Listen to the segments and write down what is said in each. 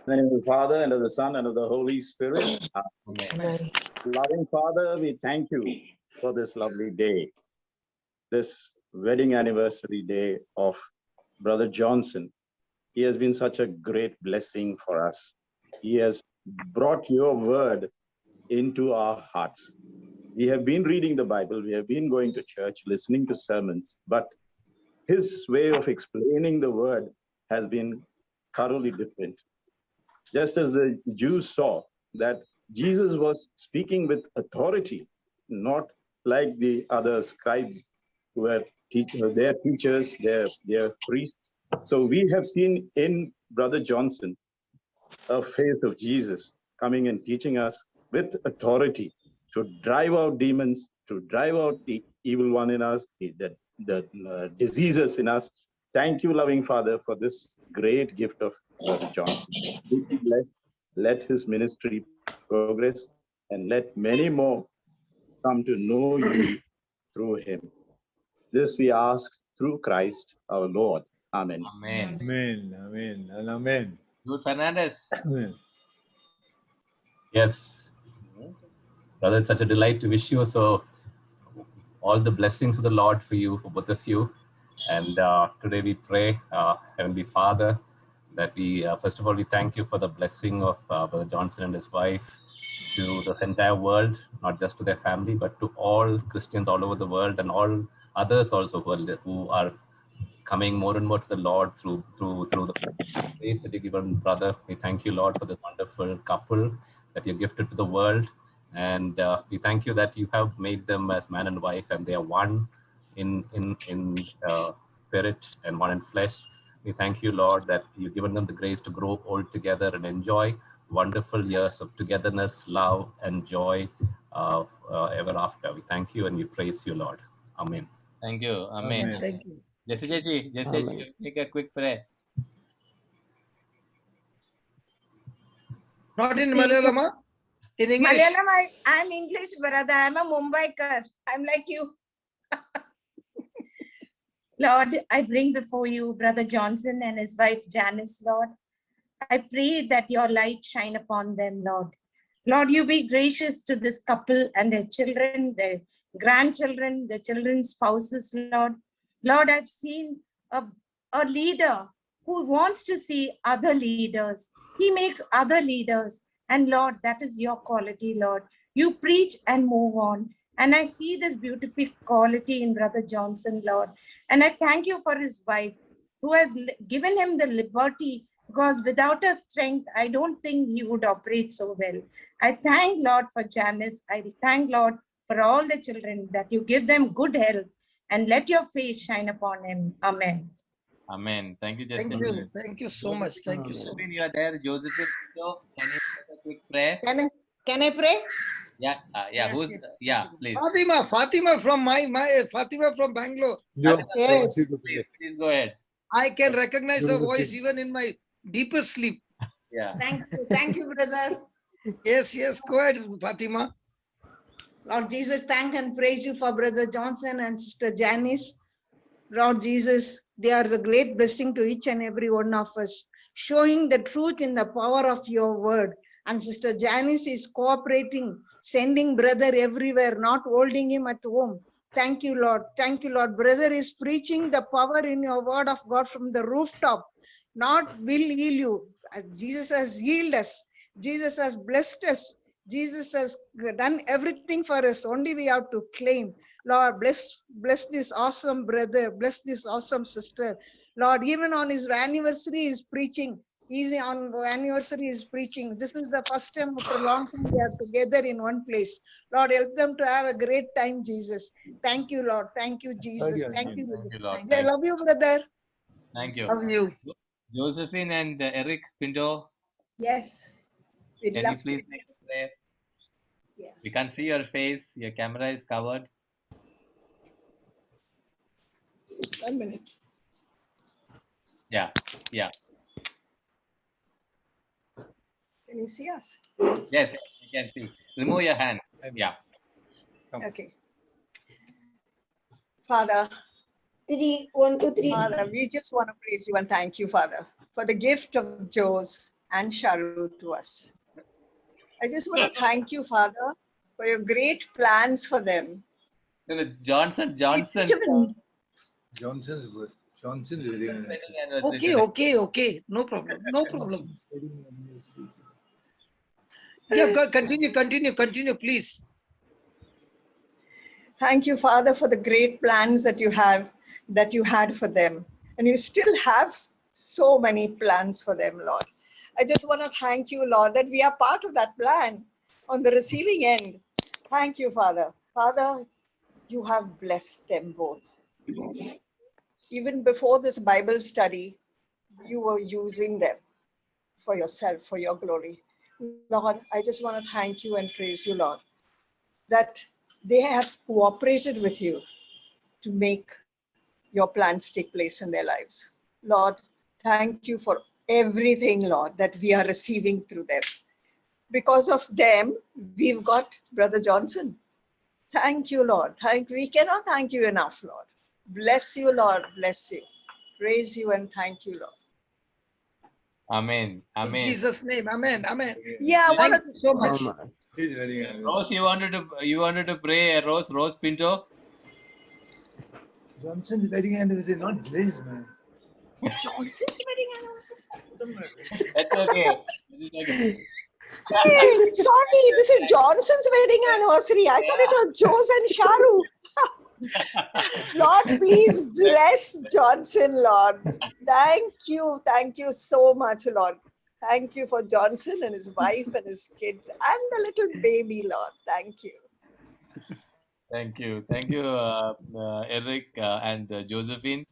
In the name of the Father, and of the Son, and of the Holy Spirit. Amen. Loving Father, we thank you for this lovely day, this wedding anniversary day of Brother Johnson. He has been such a great blessing for us. He has brought your word into our hearts. We have been reading the Bible, we have been going to church, listening to sermons, but his way of explaining the word has been thoroughly different. Just as the Jews saw that Jesus was speaking with authority, not like the other scribes who were their teachers, their priests. So we have seen in Brother Johnson a face of Jesus coming and teaching us with authority to drive out demons, to drive out the evil one in us, the diseases in us. Thank you, loving Father, for this great gift of Brother Johnson. Be blessed. Let his ministry progress, and let many more come to know you through him. This we ask through Christ our Lord. Amen. Amen. Amen. Amen. And amen. Good, Fernandez. Amen. Yes, brother, it's such a delight to wish you. So, all the blessings of the Lord for you, for both of you. And today we pray, Heavenly Father, that we, first of all, we thank you for the blessing of Brother Johnson and his wife to the entire world, not just to their family, but to all Christians all over the world and all others also who are coming more and more to the Lord through the grace that you given, brother. We thank you, Lord, for the wonderful couple that you gifted to the world. And we thank you that you have made them as man and wife, and they are one in spirit and one in flesh. We thank you, Lord, that you've given them the grace to grow old together and enjoy wonderful years of togetherness, love, and joy ever after. We thank you and we praise you, Lord. Amen. Thank you. Amen. Thank you. Jesse, make a quick prayer. Not in Malayalam, in English. Malayalam, I'm English, brother. I'm a Mumbaiker. I'm like you. Lord, I bring before you Brother Johnson and his wife Janice, Lord. I pray that your light shine upon them, Lord. Lord, you be gracious to this couple and their children, their grandchildren, their children's spouses, Lord. Lord, I've seen a leader who wants to see other leaders. He makes other leaders. And Lord, that is your quality, Lord. You preach and move on. And I see this beautiful quality in Brother Johnson, Lord. And I thank you for his wife who has given him the liberty, because without her strength, I don't think he would operate so well. I thank Lord for Janice. I thank Lord for all the children, that you give them good health and let your face shine upon him. Amen. Amen. Thank you, Jesse. Thank you. Thank you so much. Thank you so much. Josephine, you are there. Josephine, so can you make a quick prayer? Can I pray? Yeah, Yes, yes. Please. Fatima from Fatima from Bangalore. Yes. Please go ahead. I can recognize her voice even in my deepest sleep. Yeah. Thank you, brother. Yes, go ahead, Fatima. Lord Jesus, thank and praise you for Brother Johnson and Sister Janice. Lord Jesus, they are the great blessing to each and every one of us, showing the truth in the power of your word. And Sister Janice is cooperating, sending brother everywhere, not holding him at home. Thank you, Lord. Thank you, Lord. Brother is preaching the power in your word of God from the rooftop. Not will heal you. Jesus has healed us. Jesus has blessed us. Jesus has done everything for us. Only we have to claim. Lord, bless this awesome brother. Bless this awesome sister. Lord, even on his anniversary, is preaching. He's on anniversary, is preaching. This is the first time after a long time they are together in one place. Lord, help them to have a great time, Jesus. Thank you, Lord. Thank you, Jesus. Thank you. Thank you, Lord. I love you, brother. Thank you. Love you. Josephine and Eric Pinto, Yes. We'd can you love to. please make a prayer? Yeah. We can't see your face. Your camera is covered. 1 minute. Yeah. Can you see us? Yes, you can see. Remove your hand. Yeah. Okay. Father, 3, 1, 2, 3. Father, we just want to praise you and thank you, Father, for the gift of Jose and Sharu to us. I just want to thank you, Father, for your great plans for them. No, no, Johnson. Johnson's good. Johnson's very nice. Wedding anniversary Okay, today. okay. No problem. No problem. Johnson's wedding anniversary. Yeah, continue, please. Thank you, Father, for the great plans that you had for them. And you still have so many plans for them, Lord. I just want to thank you, Lord, that we are part of that plan on the receiving end. Thank you, Father. Father, you have blessed them both. Even before this Bible study, you were using them for yourself, for your glory. Lord, I just want to thank you and praise you, Lord, that they have cooperated with you to make your plans take place in their lives. Lord, thank you for everything, Lord, that we are receiving through them. Because of them, we've got Brother Johnson. Thank you, Lord. We cannot thank you enough, Lord. Bless you, Lord. Bless you. Praise you and thank you, Lord. Amen. In Amen. Jesus' name. Amen. Yeah, I want Thank you so much. His wedding anniversary. Rose, you wanted to pray, Rose Pinto? Johnson's wedding anniversary, not Jay's, man. Johnson's wedding anniversary. That's okay. Hey, sorry, this is Johnson's wedding anniversary. I thought it was Joe's and Sharu. Lord, please bless Johnson, Lord. Thank you so much, Lord. Thank you for Johnson and his wife and his kids and the little baby, Lord. Thank you. Thank you, Eric and Josephine.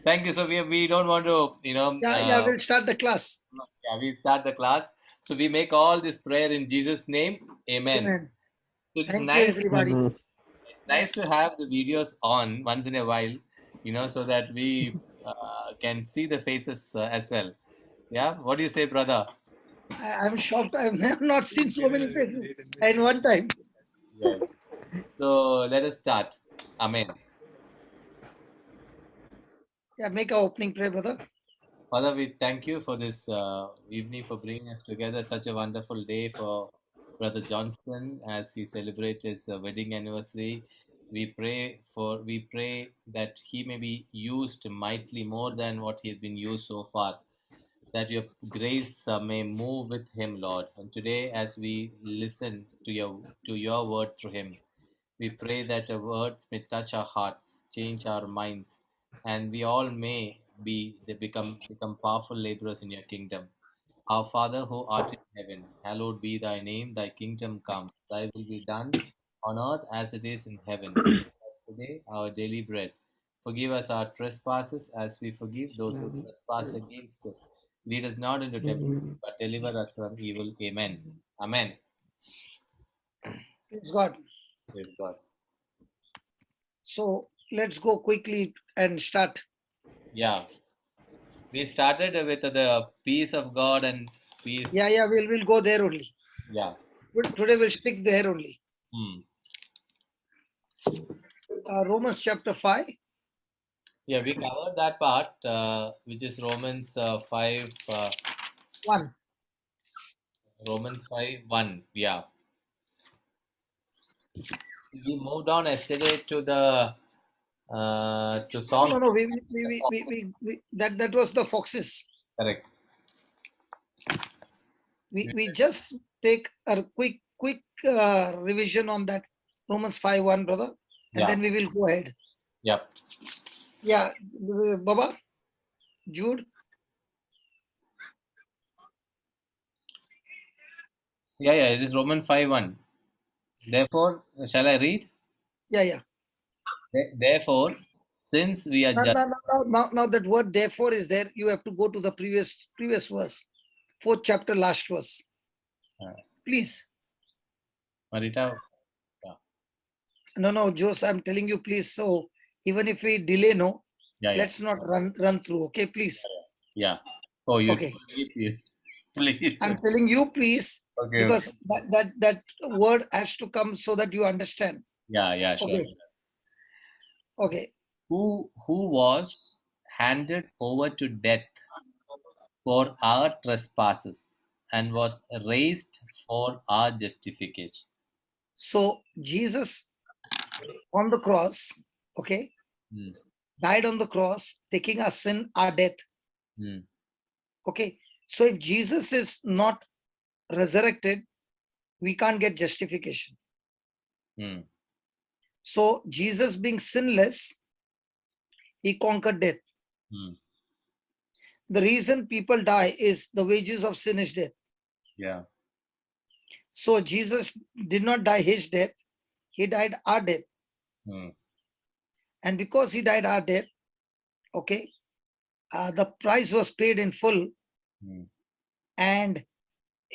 Thank you. So we don't want to, We'll start the class. we start the class. So we make all this prayer in Jesus' name. Amen. Amen. So it's Thank nice. you, everybody. It's nice to have the videos on once in a while, so that we can see the faces as well. Yeah. What do you say, brother? I'm shocked. I've never not seen so many faces at one time. Yes. So let us start. Amen. Yeah, make our opening prayer, brother. Father, we thank you for this evening, for bringing us together. Such a wonderful day for Brother Johnson as he celebrates his wedding anniversary. We pray that he may be used mightily more than what he has been used so far. That your grace may move with him, Lord. And today, as we listen to your word through him, we pray that your words may touch our hearts, change our minds, and we all may become powerful laborers in your kingdom. Our Father who art in heaven, hallowed be thy name, thy kingdom come, thy will be done on earth as it is in heaven. Give us today our daily bread. Forgive us our trespasses as we forgive those who trespass against us. Lead us not into temptation, but deliver us from evil. Amen. Amen. Praise God. Praise God. So let's go quickly and start. Yeah. We started with the peace of God and peace. Yeah, we'll go there only. Yeah. Today we'll stick there only. Hmm. Romans chapter 5. Yeah, we covered that part, which is Romans 5. 1. Romans 5:1. Yeah. We moved on yesterday to the to Psalm. No. That was the foxes. Correct. We just take a quick revision on that Romans 5:1, brother, and Yeah. then we will go ahead. Yep. Yeah, Baba, Jude. Yeah. It is Romans 5:1. Therefore, shall I read? Yeah. Therefore, since we are Now that word therefore is there, you have to go to the previous verse, 4th chapter, last verse. Please. Marita. No, Jose, I'm telling you, please. So even if we delay, let's not run through. Okay, please. Yeah. Oh, you. Okay. Please. I'm telling you, please, Okay. because that word has to come so that you understand. Yeah. Sure. Okay. Who was handed over to death for our trespasses, and was raised for our justification. So Jesus on the cross, okay, Hmm. died on the cross, taking our sin, our death. Hmm. Okay. So if Jesus is not resurrected, we can't get justification. Hmm. So Jesus being sinless, he conquered death. Hmm. The reason people die is the wages of sin is death. Yeah. So Jesus did not die his death, he died our death. Hmm. And because he died our death, okay, the price was paid in full, Hmm. and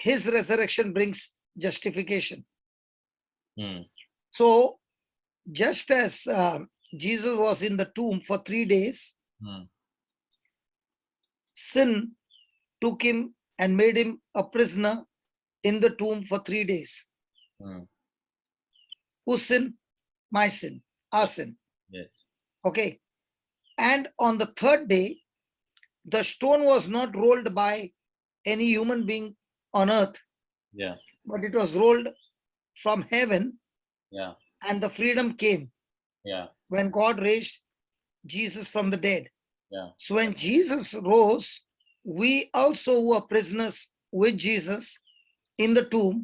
his resurrection brings justification. Hmm. So just as Jesus was in the tomb for 3 days, Hmm. sin took him and made him a prisoner in the tomb for 3 days. Hmm. Whose sin? My sin, our sin. Yes. Okay. And on the 3rd day, the stone was not rolled by any human being on earth, Yeah. but it was rolled from heaven, Yeah. and the freedom came Yeah. when God raised Jesus from the dead. Yeah. So when Jesus rose, we also were prisoners with Jesus in the tomb.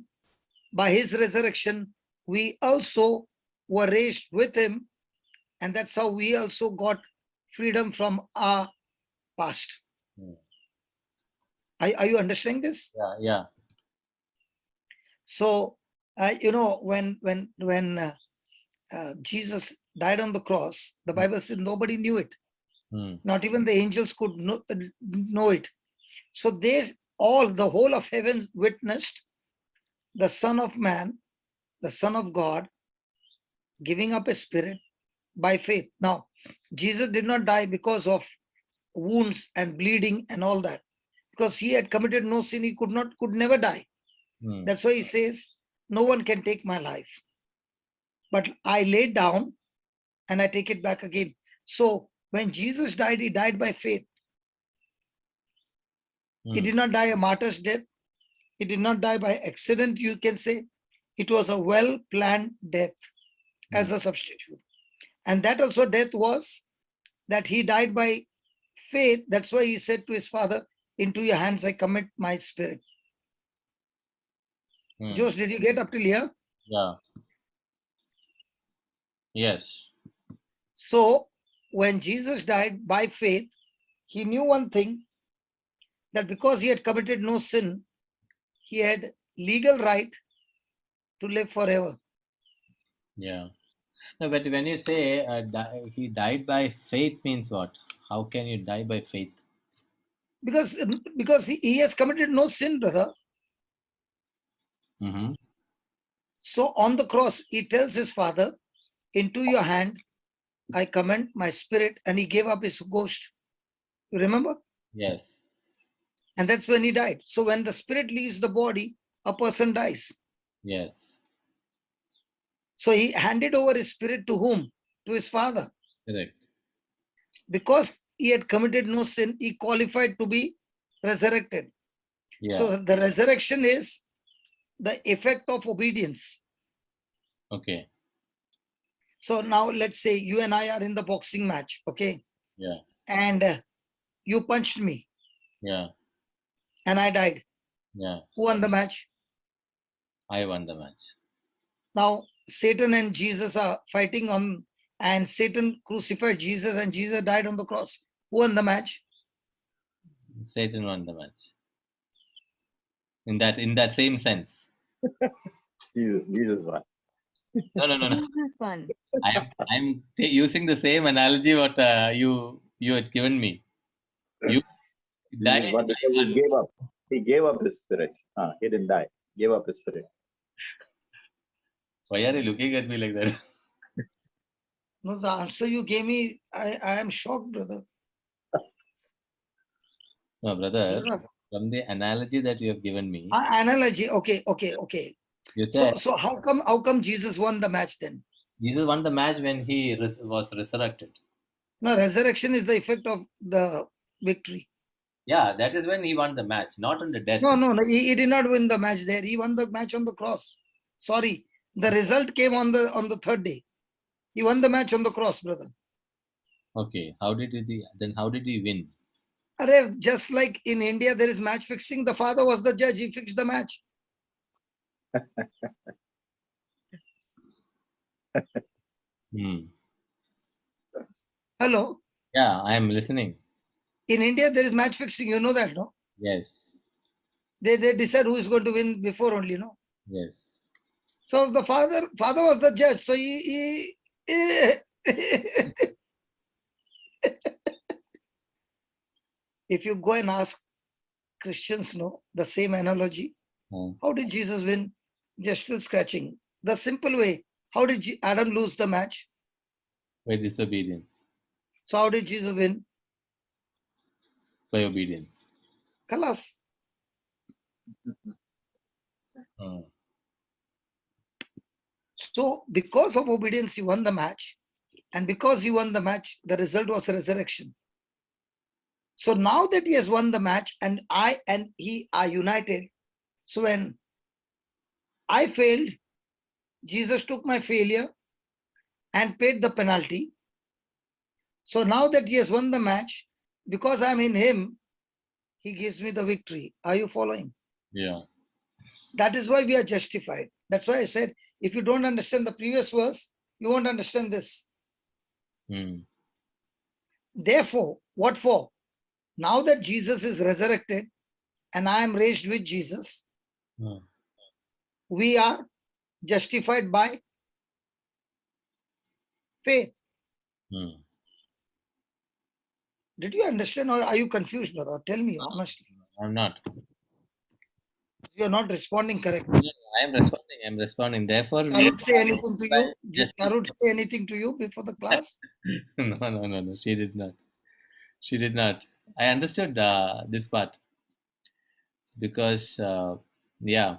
By his resurrection, we also were raised with him, and that's how we also got freedom from our past. Hmm. Are you understanding this? Yeah. Yeah. So when Jesus died on the cross, the Bible says nobody knew it. Hmm. Not even the angels could know it. So the whole of heaven witnessed the Son of Man, the Son of God, giving up his spirit by faith. Now, Jesus did not die because of wounds and bleeding and all that, because he had committed no sin. He could never die. Hmm. That's why he says, no one can take my life, but I lay down and I take it back again. So when Jesus died, he died by faith. He Hmm. did not die a martyr's death. He did not die by accident, you can say. It was a well-planned death as a substitute. And that also death was that he died by faith. That's why he said to his father, into your hands I commit my spirit. Hmm. Josh, did you get up till here? Yeah. Yes. So when Jesus died by faith, he knew one thing, that because he had committed no sin, he had legal right to live forever. Yeah. No, but when you say he died by faith means what? How can you die by faith? Because he has committed no sin, brother. Mm-hmm. So on the cross, he tells his father, into your hand I commend my spirit, and he gave up his ghost. You remember? Yes. And that's when he died. So when the spirit leaves the body, a person dies. Yes. So he handed over his spirit to whom? To his father. Correct. Because he had committed no sin, he qualified to be resurrected. Yeah. So the resurrection is the effect of obedience. Okay. So now let's say you and I are in the boxing match, okay? Yeah. And you punched me. Yeah. And I died. Yeah. Who won the match? I won the match. Now Satan and Jesus are fighting on, and Satan crucified Jesus and Jesus died on the cross. Who won the match? Satan won the match. In that same sense. Jesus won. No. Jesus won. I'm using the same analogy what you had given me. You died. Jesus won because he gave up. He gave up his spirit. He didn't die. He gave up his spirit. Why are you looking at me like that? No, the answer you gave me, I am shocked, brother. No, brother. Brother. From the analogy that you have given me, Analogy. Okay. you said So how come Jesus won the match then? Jesus won the match when he was resurrected. No, resurrection is the effect of the victory. Yeah, that is when he won the match, not on the death. No. He did not win the match there. He won the match on the cross. Sorry, the result came on the third day. He won the match on the cross, brother. Okay, how did he win? Just like in India, there is match fixing. The father was the judge. He fixed the match. Hello. Yeah, I am listening. In India, there is match fixing. You know that, no? Yes. They decide who is going to win before only, no? Yes. So the father was the judge. So he if you go and ask Christians, no, the same analogy. How did Jesus win? They're still scratching. The simple way. How did Adam lose the match? By disobedience. So how did Jesus win? By obedience. Kalas. So because of obedience, he won the match. And because he won the match, the result was resurrection. So now that he has won the match and I and he are united, so when I failed, Jesus took my failure and paid the penalty. So now that he has won the match, because I'm in him, he gives me the victory. Are you following? Yeah. That is why we are justified. That's why I said, if you don't understand the previous verse, you won't understand this. Therefore, what for? Now that Jesus is resurrected and I am raised with Jesus, we are justified by faith. Did you understand or are you confused, brother? Tell me honestly. I'm not. You're not responding correctly. I am responding. I'm responding. Therefore, Karut say anything to you? Did Karut say anything to you before the class? No. She did not. She did not. I understood this part. It's because, yeah.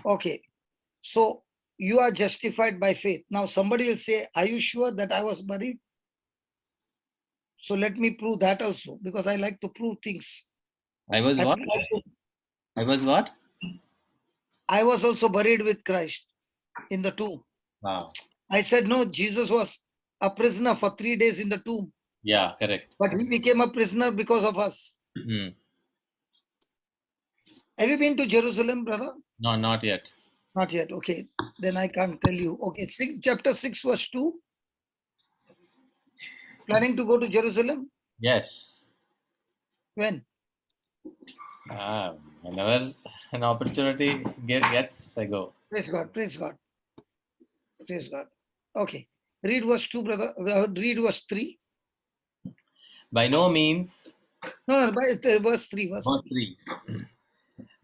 Okay. So you are justified by faith. Now somebody will say, are you sure that I was buried? So let me prove that also, because I like to prove things. I was what? I was what? I was also buried with Christ in the tomb. Wow. I said, no, Jesus was a prisoner for 3 days in the tomb. Yeah, correct. But he became a prisoner because of us. Have you been to Jerusalem, brother? No, not yet. Not yet. Okay. Then I can't tell you. Okay. Chapter 6, verse 2. Planning to go to Jerusalem? Yes. When? Whenever an opportunity gets, I go. Praise God. Praise God. Praise God. Okay. Read verse 2, brother. Read verse 3. By no means. No, verse 3. Verse 3.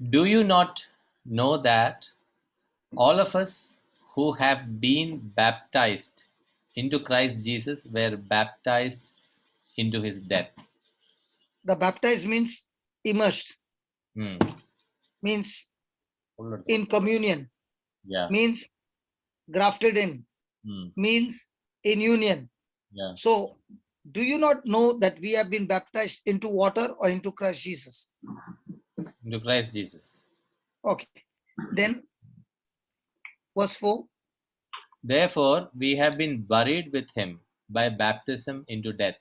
Do you not know that all of us who have been baptized into Christ Jesus were baptized into his death? The baptized means immersed. Means in communion. Yeah. Means grafted in. Means in union. Yeah. So, do you not know that we have been baptized into water or into Christ Jesus? Into Christ Jesus. Okay. Then, verse 4. Therefore, we have been buried with him by baptism into death.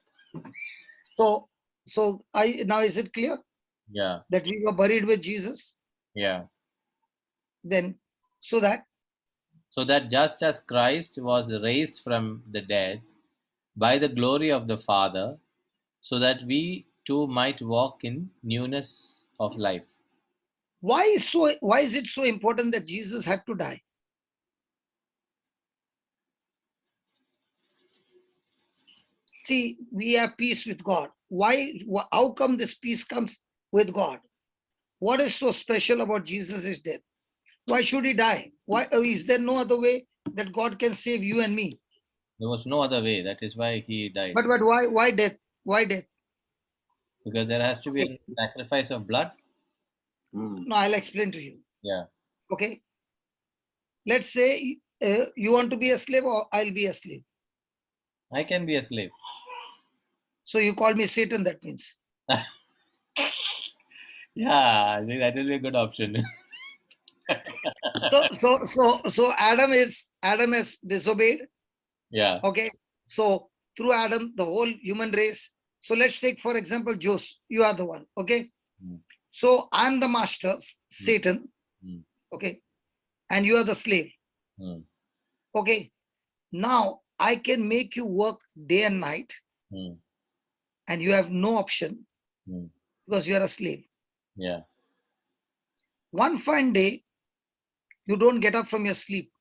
So now is it clear? Yeah. That we were buried with Jesus? Yeah. Then, so that just as Christ was raised from the dead by the glory of the Father, so that we too might walk in newness of life. Why is it so important that Jesus had to die? See, we have peace with God. How come this peace comes with God? What is so special about Jesus' death? Why should he die? Why is there no other way that God can save you and me? There was no other way. That is why he died. But why death? Why death? Because there has to be a sacrifice of blood. No, I'll explain to you. Yeah. Okay. Let's say you want to be a slave or I'll be a slave. I can be a slave. So you call me Satan, that means. Yeah, I think that will be a good option. So Adam has disobeyed. Yeah. Okay. So through Adam, the whole human race. So let's take, for example, Jose. You are the one. Okay. Mm. So I'm the master, Satan. Mm. Okay. And you are the slave. Mm. Okay. Now I can make you work day and night, Mm. and you have no option Mm. because you are a slave. Yeah. One fine day, you don't get up from your sleep.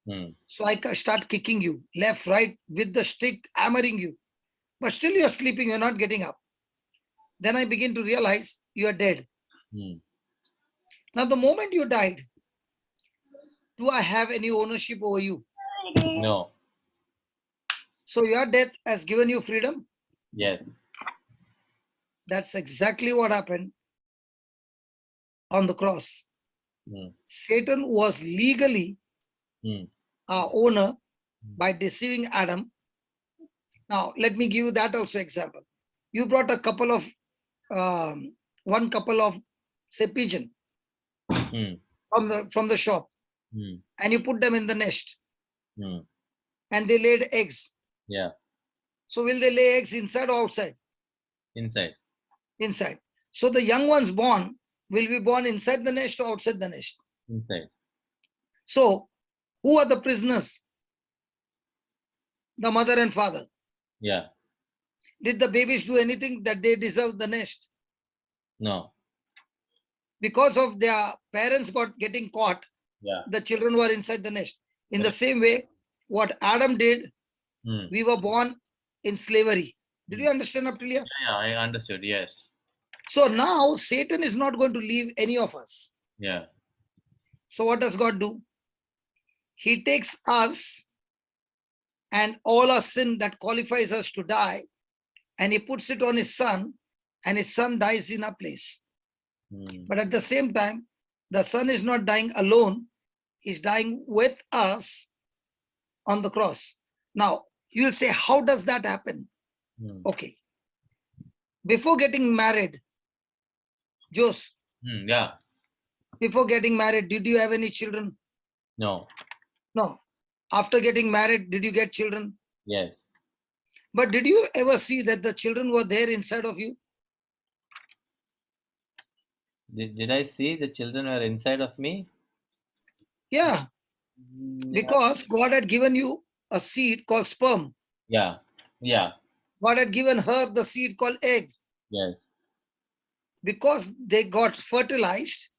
Mm. So I start kicking you left, right with the stick, hammering you. But still you're sleeping, you're not getting up. Then I begin to realize you are dead. Mm. Now, the moment you died, do I have any ownership over you? No. So your death has given you freedom? Yes. That's exactly what happened on the cross. Mm. Satan was legally Mm. our owner by deceiving Adam. Now, let me give you that also example. You brought a couple of, one couple of, say, pigeon Mm. from the shop, Mm. and you put them in the nest, Mm. and they laid eggs. Yeah. So will they lay eggs inside or outside? Inside. Inside. So the young ones born will be born inside the nest or outside the nest? Inside. So who are the prisoners? The mother and father. Yeah. Did the babies do anything that they deserve the nest? No. Because of their parents getting caught, Yeah. the children were inside the nest. In the Correct. same way, what Adam did, Mm. we were born in slavery. Did you understand up till here? Yeah, I understood. Yes. So now Satan is not going to leave any of us. Yeah. So what does God do? He takes us and all our sin that qualifies us to die, and he puts it on his son, and his son dies in our place. Mm. But at the same time, the son is not dying alone. He's dying with us on the cross. Now, you will say, how does that happen? Mm. Okay. Before getting married, Jose, Mm. Yeah. before getting married, did you have any children? No. No. After getting married, did you get children? Yes. But did you ever see that the children were there inside of you? Did I see the children were inside of me? Yeah, Mm, because God had given you a seed called sperm. Yeah. Yeah. God had given her the seed called egg. Yes. Because they got fertilized,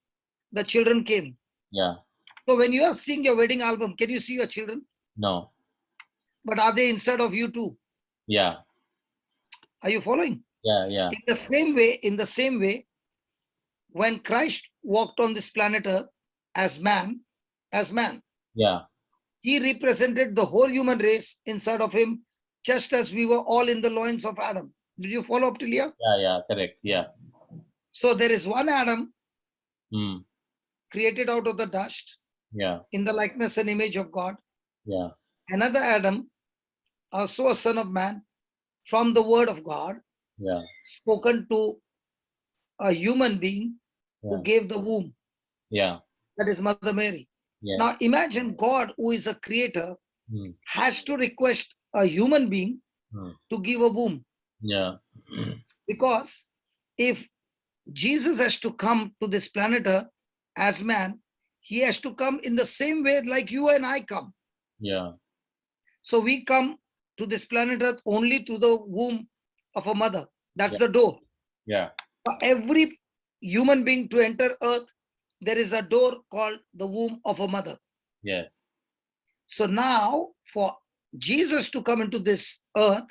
the children came. Yeah. So when you are seeing your wedding album, can you see your children? No. But are they inside of you too? Yeah. Are you following? Yeah. Yeah. In the same way, when Christ walked on this planet Earth as man, Yeah. he represented the whole human race inside of him, just as we were all in the loins of Adam. Did you follow up till here? Yeah. Yeah. Correct. Yeah. So there is one Adam Mm. created out of the dust Yeah. in the likeness and image of God. Yeah. Another Adam, also a son of man, from the word of God, Yeah. spoken to a human being who Yeah. gave the womb, Yeah. that is Mother Mary. Yes. Now imagine God, who is a creator, Mm. has to request a human being Mm. to give a womb. Yeah. Because if Jesus has to come to this planet Earth as man, he has to come in the same way like you and I come. Yeah. So we come to this planet Earth only through the womb of a mother. That's Yeah. the door. Yeah. For every human being to enter Earth, there is a door called the womb of a mother. Yes. So now for Jesus to come into this earth,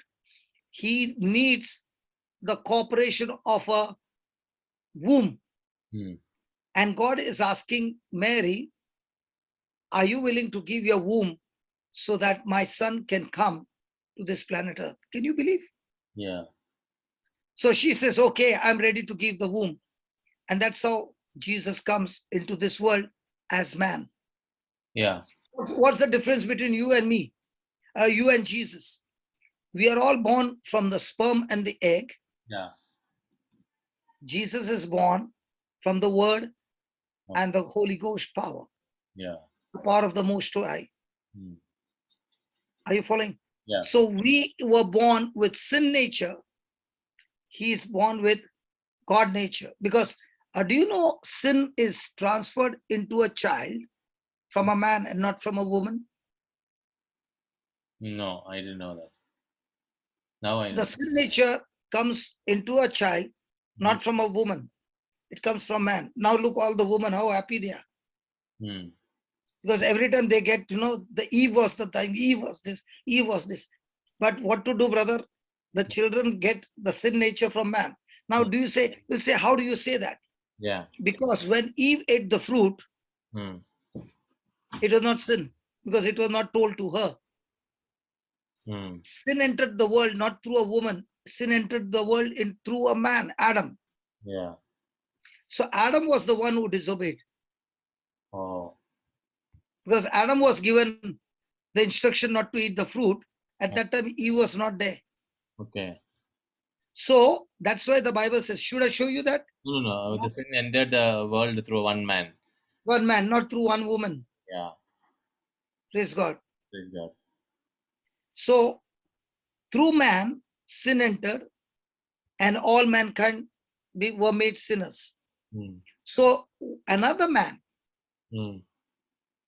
he needs the cooperation of a womb. Mm. And God is asking Mary, are you willing to give your womb so that my son can come to this planet Earth? Can you believe? Yeah. So she says, okay, I'm ready to give the womb. And that's how Jesus comes into this world as man. Yeah. What's the difference between you and me? You and Jesus? We are all born from the sperm and the egg. Yeah. Jesus is born from the word and the Holy Ghost power, Yeah. the power of the Most High. Mm. Are you following? Yeah. So we were born with sin nature. He is born with God nature. Because do you know sin is transferred into a child from a man and not from a woman? No, I didn't know that. Now I know. The sin nature comes into a child, not from a woman. It comes from man. Now look, all the women, how happy they are. Mm. Because every time they get, the Eve was the time, Eve was this, Eve was this. But what to do, brother? The children get the sin nature from man. Now, do you say, we'll say, how do you say that? Yeah. Because when Eve ate the fruit, Mm. it was not sin, because it was not told to her. Mm. Sin entered the world not through a woman. Sin entered the world through a man, Adam. Yeah. So Adam was the one who disobeyed. Oh. Because Adam was given the instruction not to eat the fruit. At that time, Eve was not there. Okay. So that's why the Bible says, should I show you that? No. The sin entered the world through one man. One man, not through one woman. Yeah. Praise God. Praise God. So through man, sin entered, and all mankind were made sinners. Mm. So another man, Mm.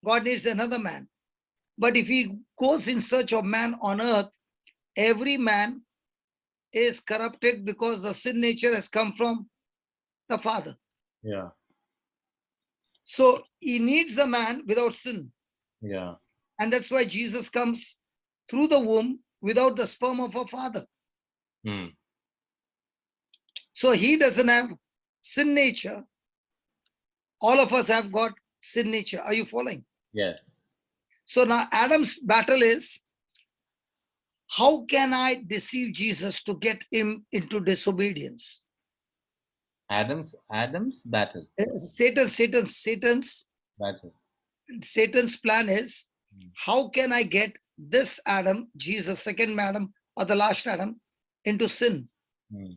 God needs another man. But if he goes in search of man on earth, every man is corrupted because the sin nature has come from the Father. Yeah. So he needs a man without sin. Yeah. And that's why Jesus comes through the womb without the sperm of a father. Mm. So he doesn't have sin nature. All of us have got sin nature. Are you following? Yes. So now Adam's battle is, how can I deceive Jesus to get him into disobedience? Adam's battle. Satan's plan is, how can I get this Adam, Jesus, second Adam or the last Adam, into sin? Mm.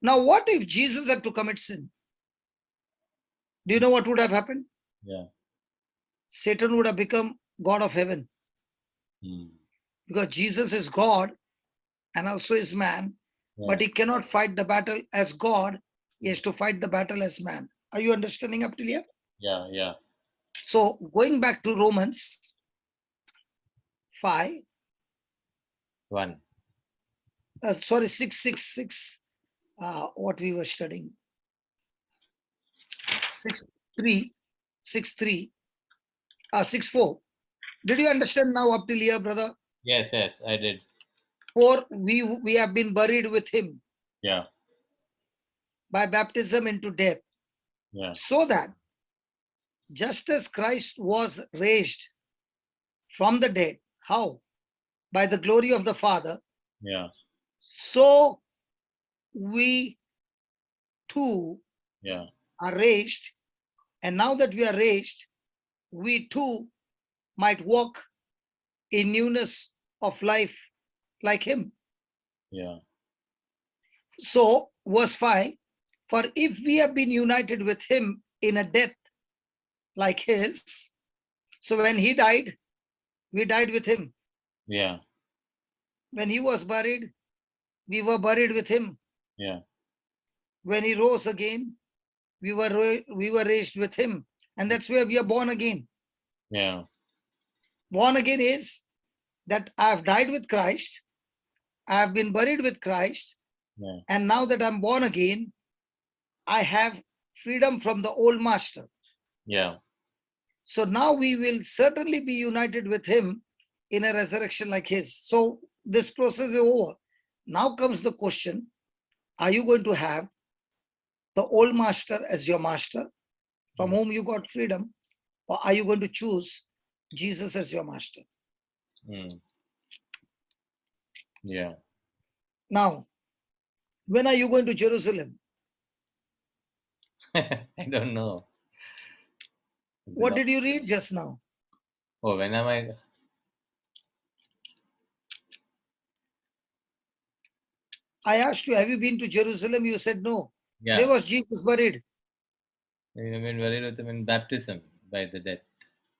Now, what if Jesus had to commit sin? Do you know what would have happened? Yeah. Satan would have become God of heaven. Mm. Because Jesus is God and also is man, Yeah. but he cannot fight the battle as God. He has to fight the battle as man. Are you understanding up till here? Yeah. Yeah. So going back to Romans 5, 1. 6, what we were studying. 6:3, 6:3, 6:4. Did you understand now up till here, brother? Yes. Yes. I did. For we have been buried with him Yeah. by baptism into death, Yeah. so that just as Christ was raised from the dead, how? By the glory of the Father, Yeah. so we too Yeah. are raised. And now that we are raised, we too might walk in newness of life like him. Yeah. So, verse 5, for if we have been united with him in a death like his, so when he died, we died with him. Yeah. When he was buried, we were buried with him. Yeah. When he rose again, we were raised with him. And that's where we are born again. Yeah. Born again is that I have died with Christ, I have been buried with Christ, Yeah. and now that I'm born again, I have freedom from the old master. Yeah. So now we will certainly be united with him in a resurrection like his. So this process is over. Now comes the question, are you going to have the old master as your master from whom you got freedom, or are you going to choose Jesus as your master? Mm. Yeah. Now, when are you going to Jerusalem? I don't know. What did you read just now? Oh, when am I? I asked you, have you been to Jerusalem? You said no. Yeah. Where was Jesus buried? I mean, buried with him in baptism by the death.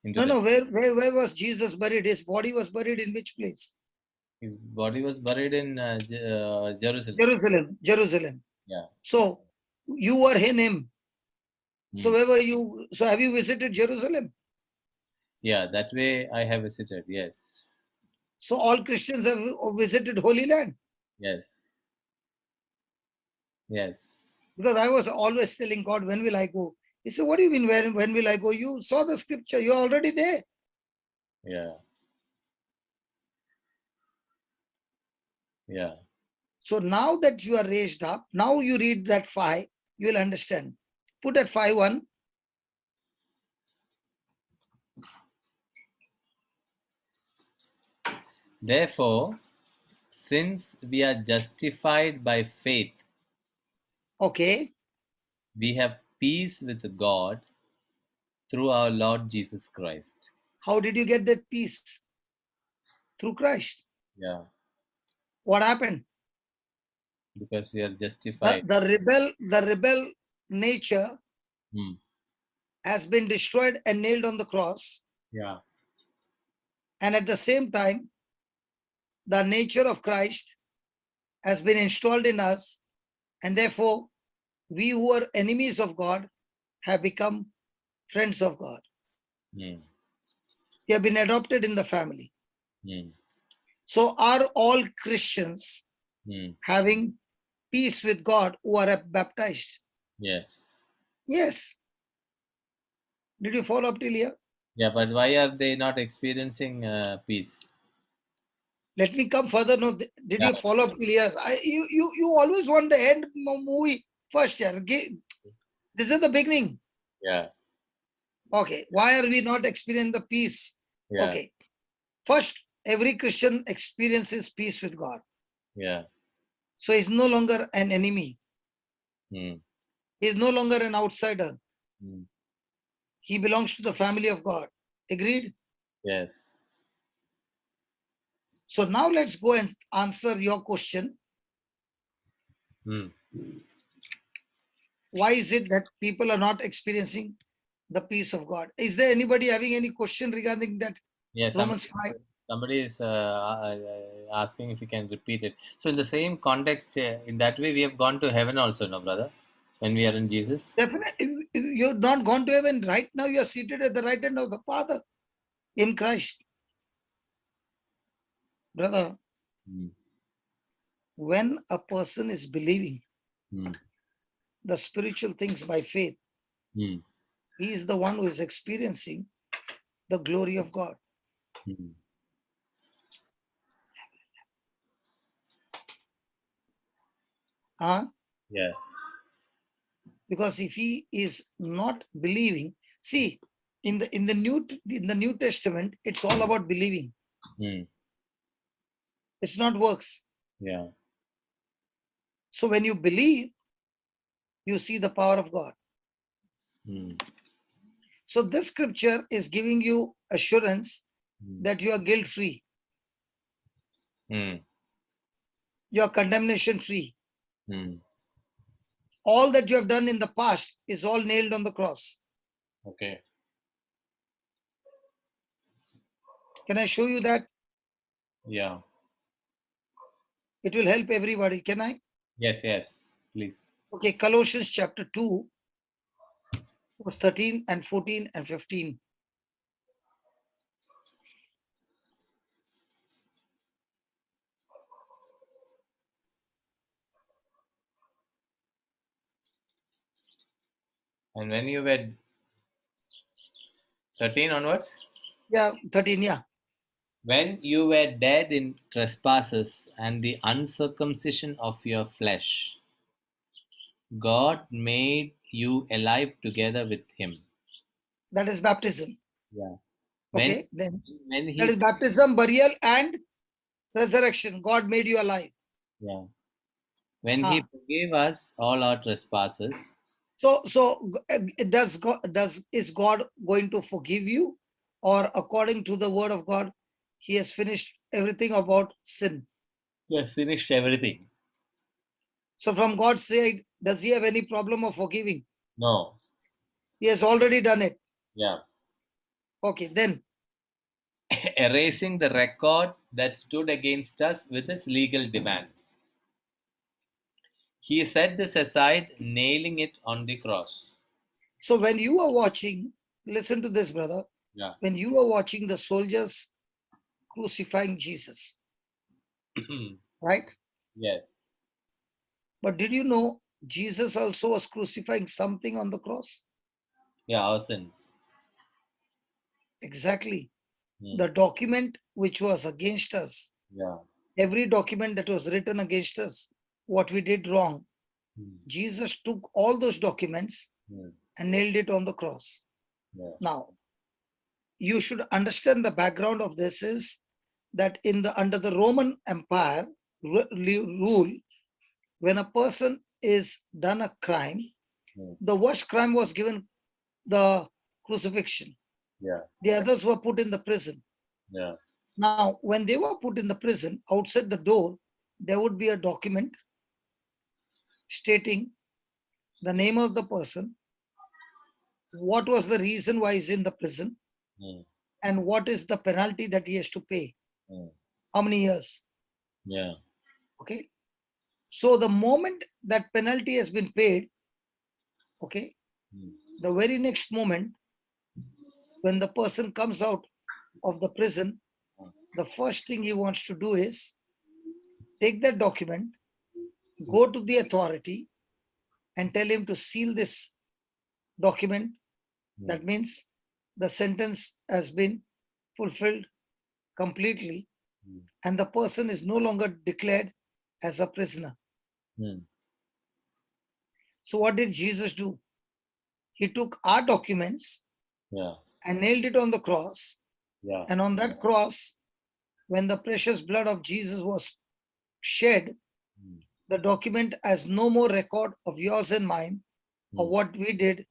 Into No, the, no. Where was Jesus buried? His body was buried in which place? His body was buried in Jerusalem. Jerusalem. Jerusalem. Yeah. So you were in him. So Hmm. where were you? So have you visited Jerusalem? Yeah, that way I have visited. Yes. So all Christians have visited Holy Land. Yes. Yes. Because I was always telling God, when will I go? He said, what do you mean, when will I go? You saw the scripture, you're already there. Yeah. Yeah. So now that you are raised up, now you read that 5, you will understand. Put at 5:1. Therefore, since we are justified by faith, Okay. we have peace with God through our Lord Jesus Christ. How did you get that peace? Through Christ. Yeah. What happened? Because we are justified. The rebel nature Hmm. has been destroyed and nailed on the cross. Yeah. And at the same time, the nature of Christ has been installed in us. And therefore, we who are enemies of God have become friends of God. Hmm. We have been adopted in the family. Hmm. So are all Christians Hmm. having peace with God who are baptized? Yes. Yes. Did you follow up till here? Yeah, but why are they not experiencing peace? Let me come further. No, did Yeah. you follow up till here? You always want the end movie first. Yeah. This is the beginning. Yeah. Okay. Why are we not experiencing the peace? Yeah. Okay. First, every Christian experiences peace with God. Yeah. So he's no longer an enemy. Hmm. He's no longer an outsider. Hmm. He belongs to the family of God. Agreed? Yes. So now let's go and answer your question. Hmm. Why is it that people are not experiencing the peace of God? Is there anybody having any question regarding that? Yes. Romans 5. Somebody is asking if you can repeat it. So in the same context, in that way, we have gone to heaven also, no, brother? When we are in Jesus? Definitely, you're not gone to heaven. Right now, you are seated at the right hand of the Father in Christ. Brother, Hmm. when a person is believing Hmm. the spiritual things by faith, Hmm. he is the one who is experiencing the glory of God. Hmm. Huh? Yes. Because if he is not believing, see, in the New Testament, it's all about believing. Hmm. It's not works. Yeah. So when you believe, you see the power of God. Hmm. So this scripture is giving you assurance Hmm. that you are guilt free, Hmm. you are condemnation free. Hmm. All that you have done in the past is all nailed on the cross. Okay. Can I show you that? Yeah. It will help everybody. Can I? Yes. Yes. Please. Okay, Colossians chapter 2, verse 13 and 14 and 15. And when you were 13 onwards? Yeah, 13, yeah. When you were dead in trespasses and the uncircumcision of your flesh, God made you alive together with him. That is baptism. Yeah. Okay, then when that is he baptism, burial, and resurrection. God made you alive. yeah. When he forgave us all our trespasses. So is God going to forgive you, or according to the word of God, he has finished everything about sin? He has finished everything. So from God's side, does he have any problem of forgiving? No. He has already done it. Yeah. Okay, then Erasing the record that stood against us with his legal demands. He set this aside, nailing it on the cross. so when you are watching, listen to this, brother. Yeah. When you are watching the soldiers crucifying Jesus, right? Yes. But did you know Jesus also was crucifying something on the cross? Yeah, our sins. Exactly. Hmm. The document which was against us, Yeah. every document that was written against us, what we did wrong, Hmm. Jesus took all those documents Hmm. and nailed it on the cross. Yeah. Now, you should understand the background of this is that under the Roman Empire rule, when a person is done a crime, Hmm. the worst crime was given the crucifixion. Yeah. The others were put in the prison. Yeah. Now, when they were put in the prison, outside the door, there would be a document stating the name of the person, what was the reason why he's in the prison, Hmm. and what is the penalty that he has to pay. Hmm. How many years? Yeah. Okay. So the moment that penalty has been paid, okay, Hmm. the very next moment, when the person comes out of the prison, the first thing he wants to do is take that document, go to the authority, and tell him to seal this document. That means the sentence has been fulfilled completely, and the person is no longer declared as a prisoner. Hmm. So what did Jesus do? He took our documents Yeah. and nailed it on the cross. Yeah. And on that cross, when the precious blood of Jesus was shed, the document has no more record of yours and mine of what we did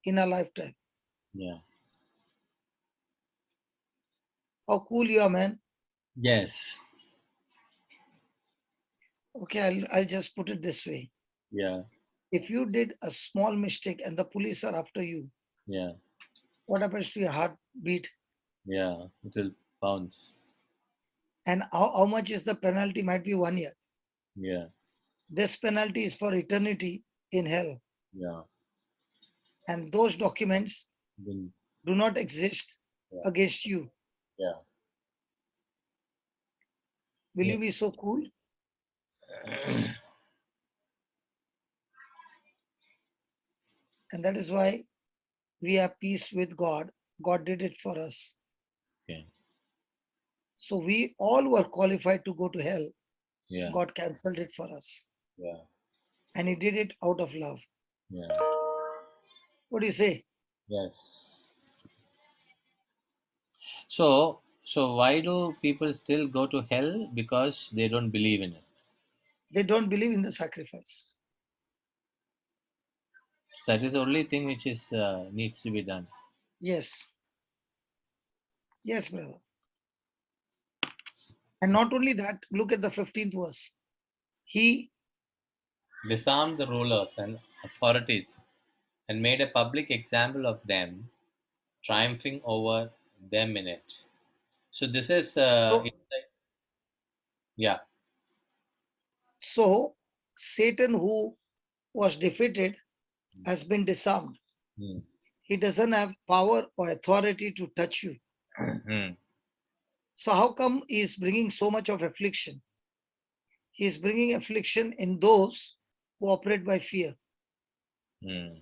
in our lifetime. Yeah. How cool you are, man. Yes. Okay, I'll just put it this way. Yeah. If you did a small mistake and the police are after you, Yeah. what happens to your heartbeat? Yeah. It will bounce. And how much is the penalty? Might be 1 year. Yeah. This penalty is for eternity in hell. Yeah. And those documents Then, do not exist yeah. against you. Yeah. Will Yeah. you be so cool? And that is why we have peace with God. God did it for us. Okay. So we all were qualified to go to hell. Yeah. God cancelled it for us. Yeah. And he did it out of love. Yeah. What do you say? Yes. So why do people still go to hell? Because they don't believe in it. They don't believe in the sacrifice. That is the only thing which is needs to be done. Yes. Yes, brother. And not only that, look at the 15th verse. He Disarmed the rulers and authorities and made a public example of them, triumphing over them in it. So this is yeah. so Satan, who was defeated, has been disarmed. Hmm. He doesn't have power or authority to touch you. Hmm. So how come he is bringing so much of affliction? He is bringing affliction in those who operate by fear. Hmm.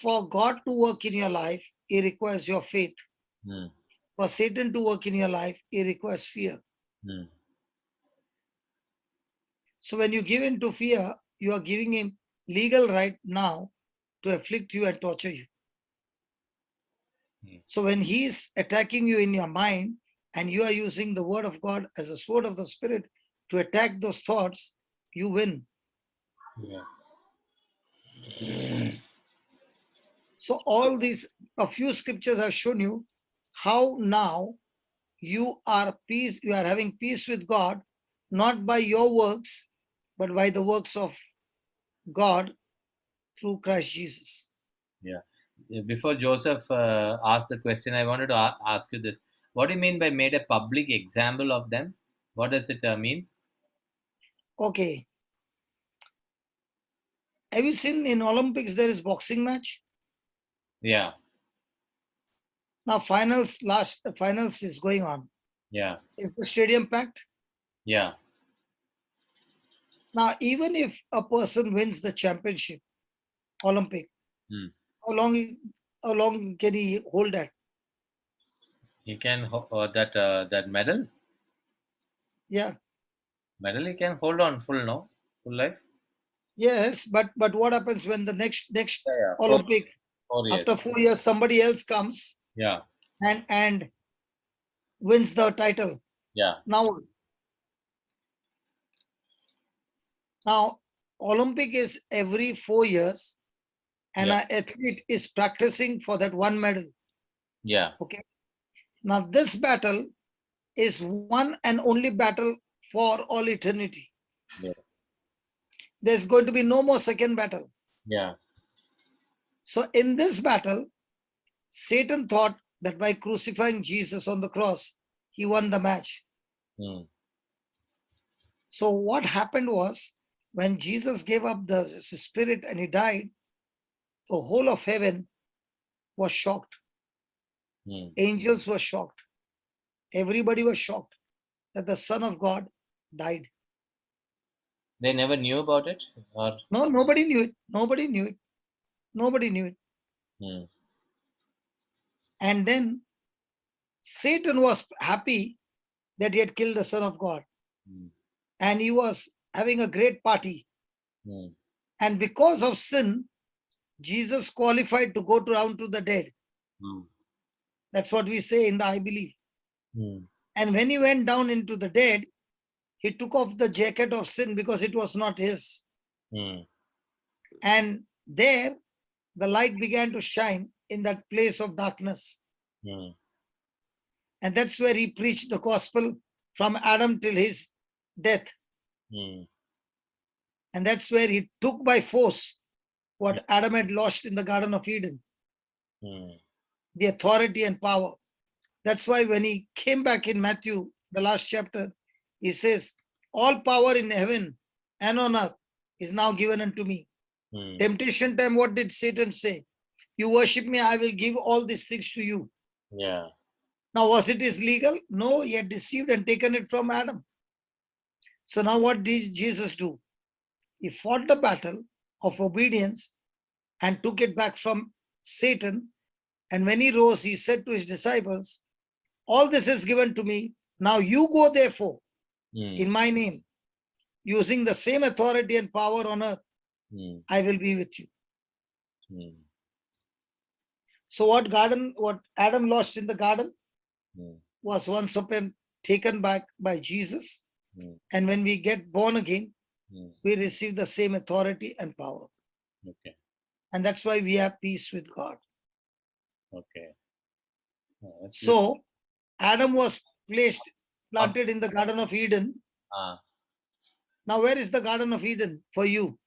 For God to work in your life, he requires your faith. Hmm. For Satan to work in your life, he requires fear. Hmm. So when you give in to fear, you are giving him legal right now to afflict you and torture you. So when he is attacking you in your mind and you are using the word of God as a sword of the spirit to attack those thoughts, you win. Yeah. So all these, a few scriptures have shown you how now you are having peace with God, not by your works, but by the works of God through Christ Jesus. Yeah. Before Joseph asked the question, I wanted to ask you this. What do you mean by made a public example of them? What does it mean? Okay. Have you seen in Olympics there is boxing match? Yeah. Now finals is going on. Yeah. Is the stadium packed? Yeah. Now even if a person wins the championship, Olympic, Hmm. how long can he hold that? He can that medal. Yeah. Medal he can hold on full life. Yes, but what happens when the next Yeah. Olympic 4 years. after 4 years somebody else comes Yeah. and wins the title? Yeah. Now Olympic is every 4 years, and Yeah. an athlete is practicing for that one medal. Yeah. Okay. Now this battle is one and only battle for all eternity. Yes. There's going to be no more second battle. Yeah. So in this battle, Satan thought that by crucifying Jesus on the cross, he won the match. Hmm. So what happened was, when Jesus gave up the spirit and he died, the whole of heaven was shocked. Hmm. Angels were shocked. Everybody was shocked that the Son of God died. They never knew about it, or No, nobody knew it. Nobody knew it. Nobody knew it. Hmm. And then Satan was happy that he had killed the Son of God. Hmm. And he was having a great party. Hmm. And because of sin, Jesus qualified to go down to the dead. Hmm. That's what we say in the I believe. Hmm. And when he went down into the dead, he took off the jacket of sin because it was not his. Hmm. And there, the light began to shine in that place of darkness. Hmm. And that's where he preached the gospel from Adam till his death. Hmm. And that's where he took by force what Adam had lost in the Garden of Eden, Hmm. the authority and power. That's why when he came back in Matthew, the last chapter, he says, all power in heaven and on earth is now given unto me. Hmm. Temptation time, what did Satan say? You worship me, I will give all these things to you. Yeah. Now, was it legal? No, he had deceived and taken it from Adam. So now what did Jesus do? He fought the battle of obedience and took it back from Satan. And when he rose, he said to his disciples, all this is given to me. Now you go therefore Hmm. in my name, using the same authority and power on earth. Hmm. I will be with you. Hmm. So what Adam lost in the garden Hmm. was once upon taken back by Jesus. Hmm. And when we get born again, Hmm. we receive the same authority and power. Okay. And that's why we have peace with God. Okay. Oh, that's good. So Adam was planted in the Garden of Eden. Ah. Now, where is the Garden of Eden for you?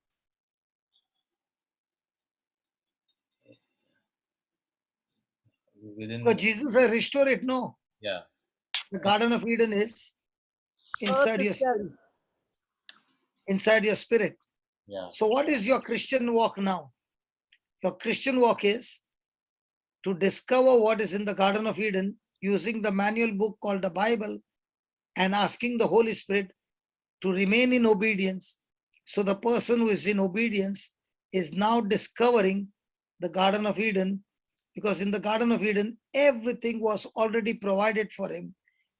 Within. Because Jesus has restored it. No, Yeah. the Garden of Eden is inside your spirit. Inside your spirit. Yeah. So what is your Christian walk now? Your Christian walk is to discover what is in the Garden of Eden using the manual book called the Bible and asking the Holy Spirit to remain in obedience. So the person who is in obedience is now discovering the Garden of Eden, because in the Garden of Eden, everything was already provided for him.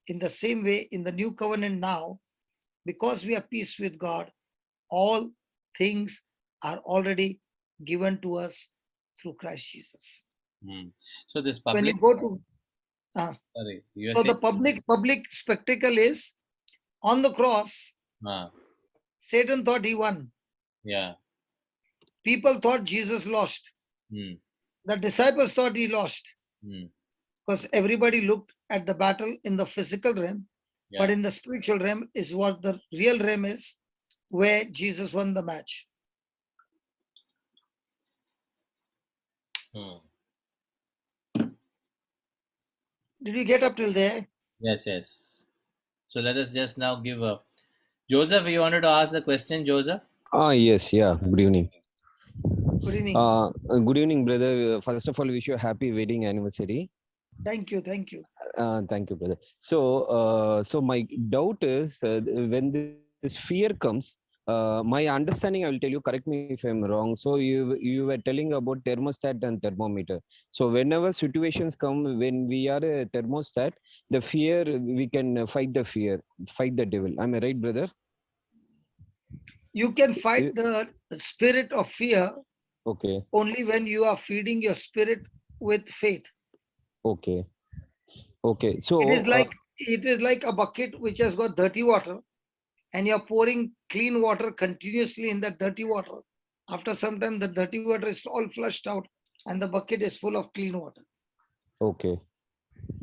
In the same way, in the new covenant now, because we have peace with God, all things are already given to us through Christ Jesus. Hmm. So this When public. you go to, Sorry. You are so saying. the public spectacle is on the cross. Ah. Satan thought he won. Yeah. People thought Jesus lost. Hmm. The disciples thought he lost, Hmm. because everybody looked at the battle in the physical realm, Yeah. but in the spiritual realm is what the real realm is. where Jesus won the match. Hmm. Did you get up till there? Yes, yes. So let us just now give a. Joseph, you wanted to ask the question, Joseph? Yes, yeah. Good evening. Good evening. Good evening, brother. First of all, wish you a happy wedding anniversary. Thank you. Thank you. Thank you, brother. So my doubt is when this fear comes, my understanding, I will tell you, correct me if I'm wrong. So you were telling about thermostat and thermometer. So whenever situations come, when we are a thermostat, the fear, we can fight the fear, fight the devil. Am I right, brother? You can fight the spirit of fear Okay. only when you are feeding your spirit with faith. Okay. Okay. So it is like a bucket which has got dirty water, and you're pouring clean water continuously in that dirty water. After some time, the dirty water is all flushed out and the bucket is full of clean water. okay.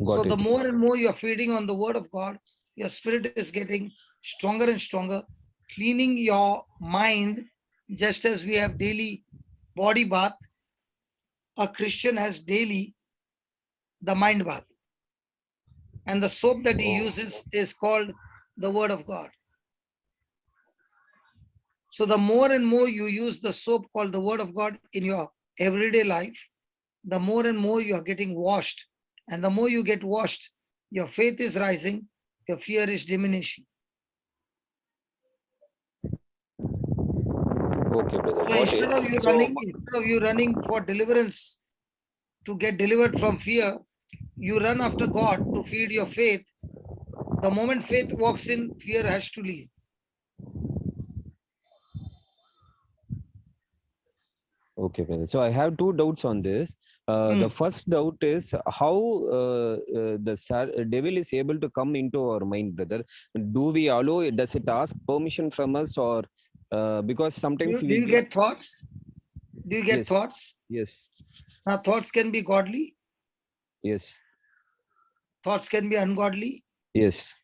Got So it. the more and more you're feeding on the word of God, your spirit is getting stronger and stronger, cleaning your mind. Just as we have daily body bath, a Christian has daily the mind bath. And the soap that he uses is called the word of God. So the more and more you use the soap called the word of God in your everyday life, the more and more you are getting washed. And the more you get washed, your faith is rising, your fear is diminishing. Okay, brother. So Got instead of you running for deliverance to get delivered from fear, you run after God to feed your faith. The moment faith walks in, fear has to leave. Okay, brother. So I have two doubts on this. The first doubt is how the devil is able to come into our mind, brother. Do we allow? Does it ask permission from us, or because sometimes Do you get thoughts? Do you get Yes. thoughts? Yes. Now, thoughts can be godly. Yes. Thoughts can be ungodly. Yes.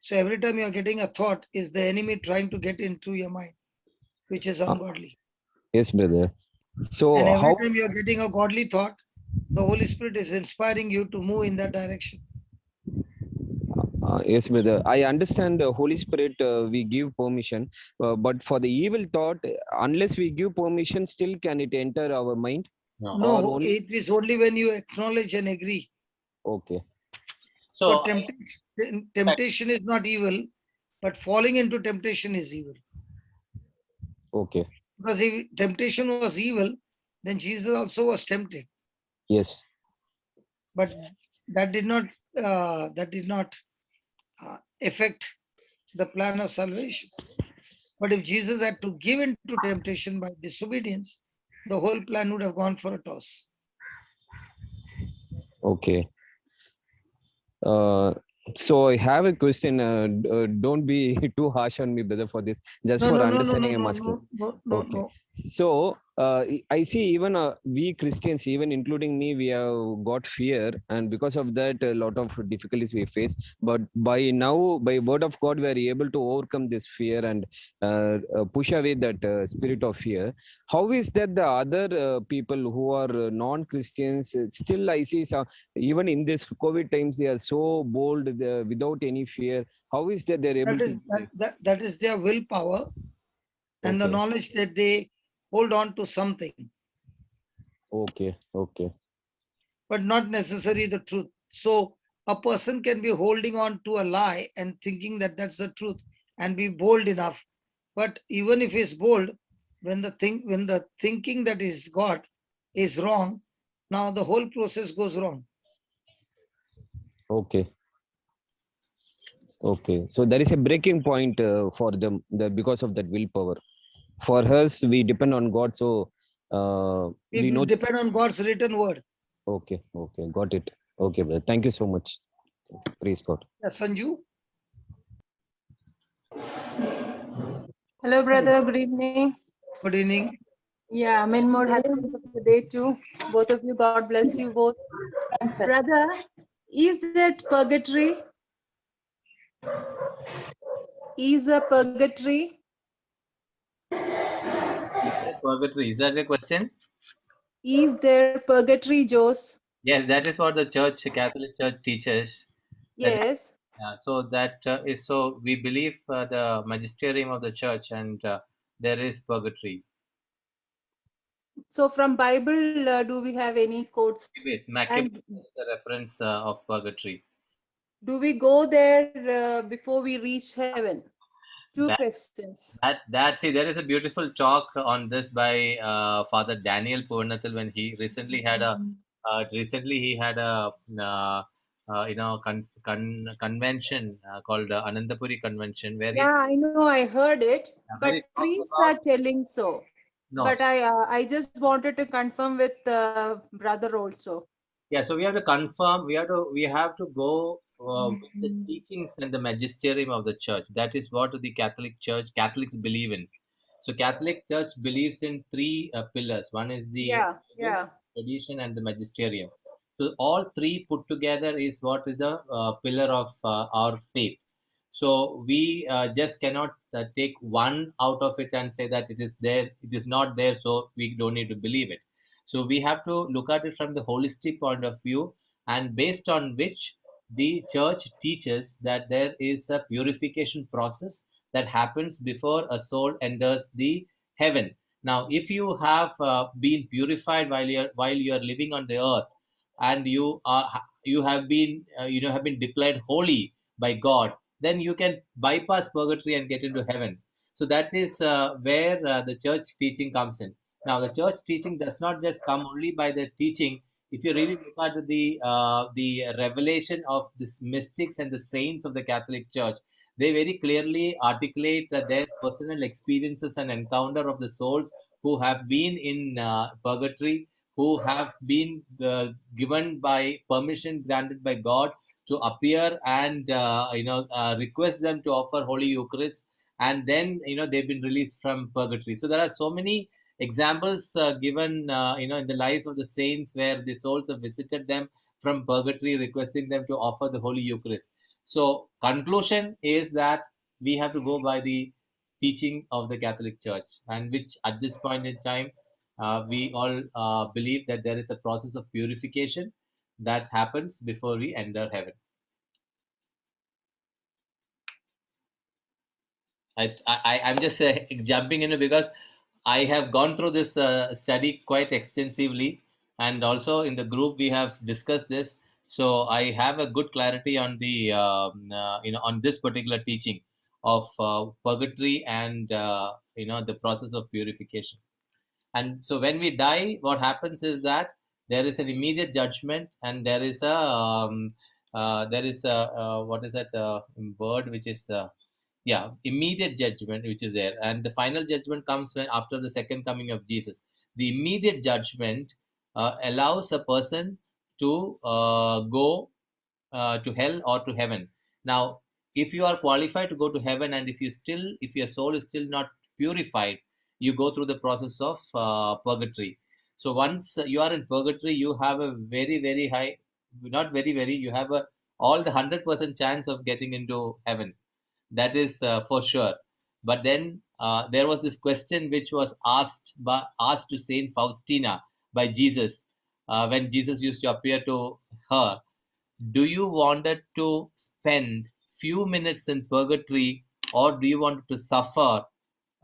So every time you are getting a thought, is the enemy trying to get into your mind, which is ungodly. Yes, brother. So And every how? time you are getting a godly thought, the Holy Spirit is inspiring you to move in that direction. Yes, brother. I understand the Holy Spirit. We give permission, but for the evil thought, unless we give permission, still can it enter our mind? No, it is only when you acknowledge and agree. Okay. So temptation is not evil, but falling into temptation is evil. Okay. Because if temptation was evil, then Jesus also was tempted. Yes. But that did not affect the plan of salvation. But if Jesus had to give in to temptation by disobedience, the whole plan would have gone for a toss. Okay. So I have a question. Don't be too harsh on me, brother, for this. Just for understanding, I'm asking. No. So I see even we Christians, even including me, we have got fear, and because of that, a lot of difficulties we face. But by now, by word of God, we are able to overcome this fear and push away that spirit of fear. How is that the other people who are non-Christians still? I see some, even in this COVID times, they are so bold without any fear. How is that they're able that is their willpower and the knowledge that they hold on to something. Okay. But not necessarily the truth. So a person can be holding on to a lie and thinking that that's the truth and be bold enough. But even if he's bold, when the thinking that is God is wrong, now the whole process goes wrong. Okay. So there is a breaking point for them because of that willpower. For us, we depend on God, so we know. Depend on God's written word. Okay, got it. Okay, brother. Thank you so much. Praise God. Yes, Sanju. Hello, brother. Good evening. Good evening. Yeah, many more happiness of the day too. Both of you, God bless you both. Brother, is it purgatory? Is a purgatory Purgatory. Is that a question? Is there purgatory, Jose? Yes, that is what the Church, Catholic Church teaches. That is, Yes. so that is so we believe the magisterium of the Church, and there is purgatory. So from Bible, do we have any quotes? It's Maccabees is a reference of purgatory. Do we go there before we reach heaven? Two That, questions. see, there is a beautiful talk on this by Father Daniel Purnathal when he recently had a convention called Anandapuri Convention where Yeah, I know, I heard it, where but he talks priests about are telling so. no. But I just wanted to confirm with brother also. Yeah, so we have to confirm. We have to go with the teachings and the magisterium of the church. That is what the Catholics believe in. So Catholic Church believes in three pillars. One is the Yeah. tradition and the magisterium. So all three put together is what is the pillar of our faith. So we just cannot take one out of it and say that it is there. It is not there, so we don't need to believe it. So we have to look at it from the holistic point of view, and based on which the church teaches that there is a purification process that happens before a soul enters the heaven. Now, if you have been purified while you are living on the earth, and you have been have been declared holy by God, then you can bypass purgatory and get into heaven. So that is where the church teaching comes in. Now, the church teaching does not just come only by the teaching. If you really look at the revelation of these mystics and the saints of the Catholic Church, they very clearly articulate their personal experiences and encounter of the souls who have been in purgatory, who have been given by permission granted by God to appear and request them to offer Holy Eucharist, and then they've been released from purgatory. So there are so many examples given in the lives of the saints where the souls have visited them from purgatory requesting them to offer the Holy Eucharist. So conclusion is that we have to go by the teaching of the Catholic Church, and which at this point in time we all believe that there is a process of purification that happens before we enter heaven. I'm just jumping in because I have gone through this study quite extensively, and also in the group we have discussed this. So I have a good clarity on the on this particular teaching of purgatory and the process of purification. And so when we die, what happens is that there is an immediate judgment, and there is a what is that word which is immediate judgment which is there, and the final judgment comes when after the second coming of Jesus. The immediate judgment allows a person to go to hell or to heaven. Now, if you are qualified to go to heaven, and if your soul is still not purified, you go through the process of purgatory. So once you are in purgatory, you have a very very high, not very very, you have a all the 100% chance of getting into heaven. That is for sure. But then there was this question which was asked to Saint Faustina by Jesus when Jesus used to appear to her. Do you wanted to spend few minutes in purgatory, or do you want to suffer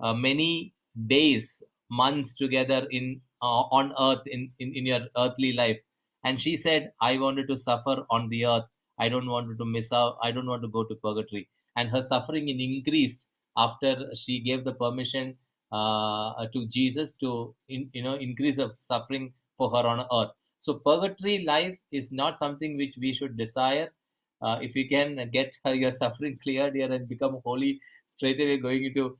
many days, months together in on earth in your earthly life? And she said, I wanted to suffer on the earth. I don't want to miss out. I don't want to go to purgatory. And her suffering increased after she gave the permission to Jesus to increase the suffering for her on earth. So purgatory life is not something which we should desire. If you can get your suffering cleared here and become holy, straight away going into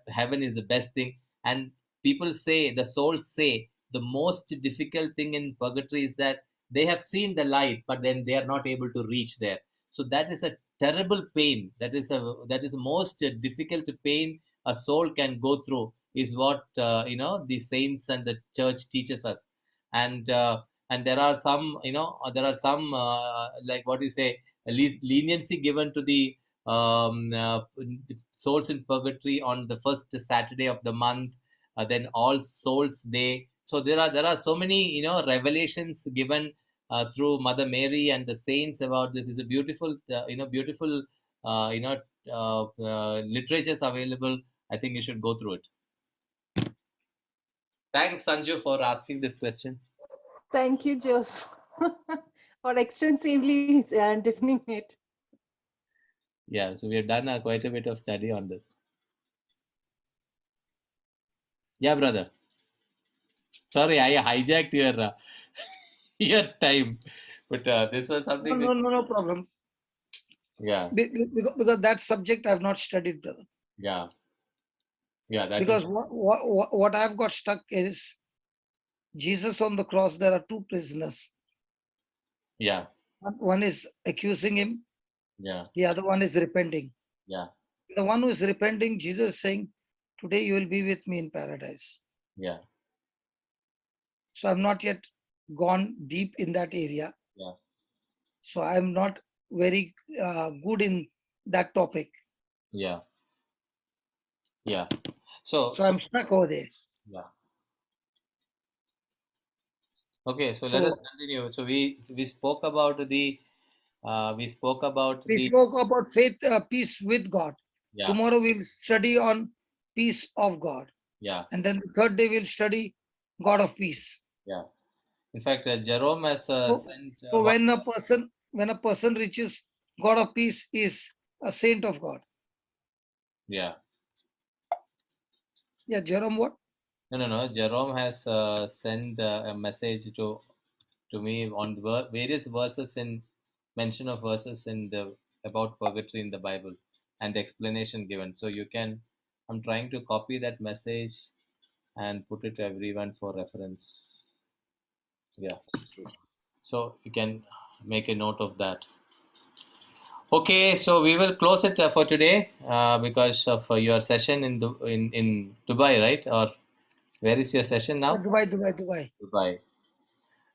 heaven is the best thing. And people say, the souls say, the most difficult thing in purgatory is that they have seen the light, but then they are not able to reach there. So that is a terrible pain. That is the most difficult pain a soul can go through, is what the saints and the church teaches us. And there are some like what you say, leniency given to the souls in purgatory on the first Saturday of the month, then All Souls Day. So there are so many revelations given through Mother Mary and the saints about this. Is a beautiful beautiful literatures available. I think you should go through it. Thanks, Sanju, for asking this question. Thank you, Jose, for extensively defining it. Yeah, so we have done quite a bit of study on this. Yeah, brother. Sorry, I hijacked your your time, but this was something. No problem. Yeah. Because that subject I've not studied, brother. Yeah. Yeah. That because is, what I've got stuck is Jesus on the cross. There are two prisoners. Yeah. One is accusing him. Yeah. The other one is repenting. Yeah. The one who is repenting, Jesus is saying, today you will be with me in paradise. Yeah. So I'm not yet gone deep in that area. Yeah. So I'm not very good in that topic. Yeah. Yeah. So I'm stuck over there. Yeah. Okay, so let us continue. So we spoke about the faith, peace with God. Yeah. Tomorrow we'll study on peace of God. Yeah. And then the third day we'll study God of peace. Yeah. In fact, Jerome has sent. So when a person reaches God of peace, is a saint of God. Yeah. Yeah, Jerome, what? No. Jerome has sent a message to me on various verses in mention of verses in the about purgatory in the Bible and the explanation given. So you can. I'm trying to copy that message and put it to everyone for reference. Yeah. So you can make a note of that. Okay, so we will close it for today because of your session in Dubai, right? Or where is your session now? Dubai.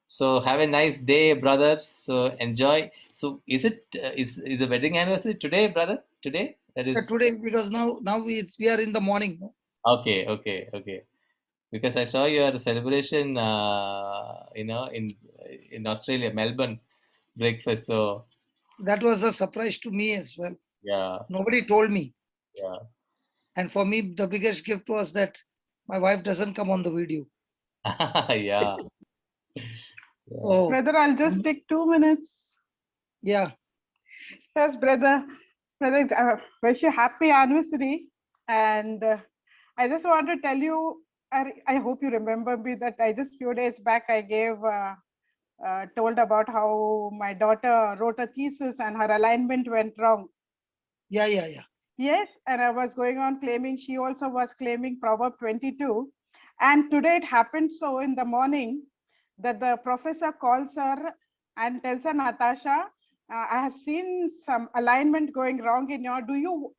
So have a nice day, brother. So enjoy. So is it is the wedding anniversary today, brother? Today? That is today, because now we are in the morning. Okay. Because I saw your celebration, in Australia, Melbourne, breakfast. So that was a surprise to me as well. Yeah. Nobody told me. Yeah. And for me, the biggest gift was that my wife doesn't come on the video. Yeah. Oh, brother, I'll just take 2 minutes. Yeah. Yes, brother, wish you happy anniversary. And I just want to tell you, I hope you remember me, that I just few days back I gave told about how my daughter wrote a thesis and her alignment went wrong. Yeah. Yes, and I was going on claiming, she also was claiming Proverb 22. And today it happened so in the morning that the professor calls her and tells her, Natasha, I have seen some alignment going wrong in your, do you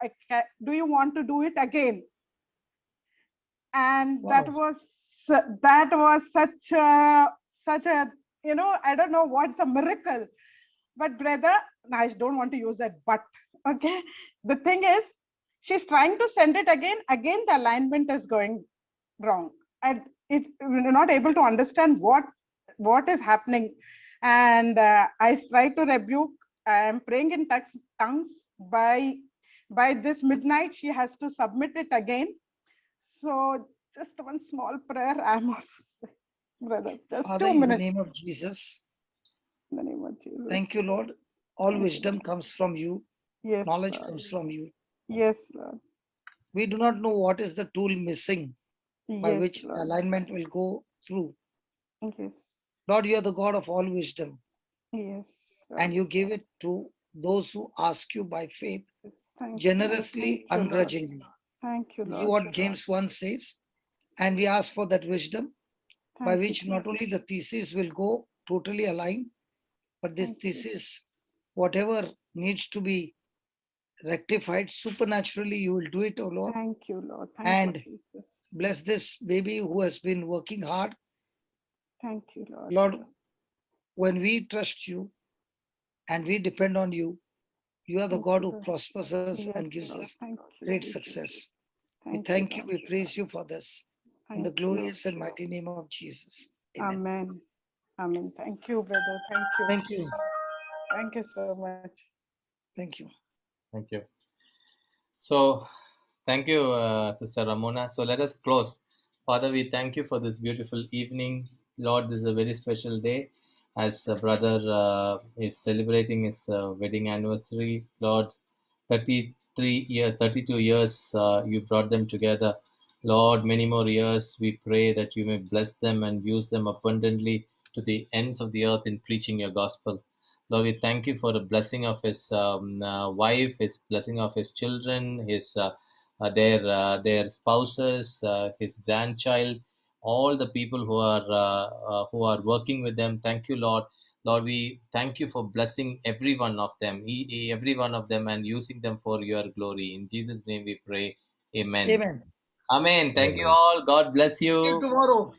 want to do it again? And wow. that was such a, I don't know what's a miracle. But brother, I don't want to use that but, okay? The thing is, she's trying to send it again, the alignment is going wrong. And we're not able to understand what is happening. And I try to rebuke. I am praying in tongues. By this midnight, she has to submit it again. So just one small prayer, I'm also saying, brother, just Father, 2 minutes. In the name of Jesus. In the name of Jesus. Thank you, Lord. All wisdom comes from you. Yes. Knowledge Lord. comes from you. Yes, Lord. We do not know what is the tool missing by which Lord. alignment will go through. Yes. Lord, you are the God of all wisdom. Yes. And you give it to those who ask you by faith, Thank generously, you, ungrudgingly. Lord. Thank you, Lord. This is what James 1 says. And we ask for that wisdom by which not only the thesis will go totally aligned, but this thesis, whatever needs to be rectified supernaturally, you will do it, oh Lord. Thank you, Lord. And you, Jesus. bless this baby who has been working hard. Thank you, Lord. Lord, when we trust you and we depend on you, You are the Thank God you, who Lord. prospers us and Yes, gives Lord. us Thank you, great Jesus. success. We Thank thank you, you, Lord. we praise you for this. In the Thank you. glorious and mighty name of Jesus. Amen. Amen. Amen. Thank you, brother. Thank you. Thank you. Thank you so much. Thank you. Thank you. So, thank you, Sister Ramona. So, let us close. Father, we thank you for this beautiful evening. Lord, this is a very special day as a brother is celebrating his wedding anniversary. Lord, 32 years you brought them together. Lord, many more years we pray that you may bless them and use them abundantly to the ends of the earth in preaching your gospel. Lord, we thank you for the blessing of his wife, his blessing of his children, their spouses, his grandchild, all the people who are working with them. Thank you, Lord. Lord, we thank you for blessing every one of them, every one of them, and using them for your glory. In Jesus' name we pray. Amen. Amen. Amen. Thank you Amen. all. God bless See you you. tomorrow.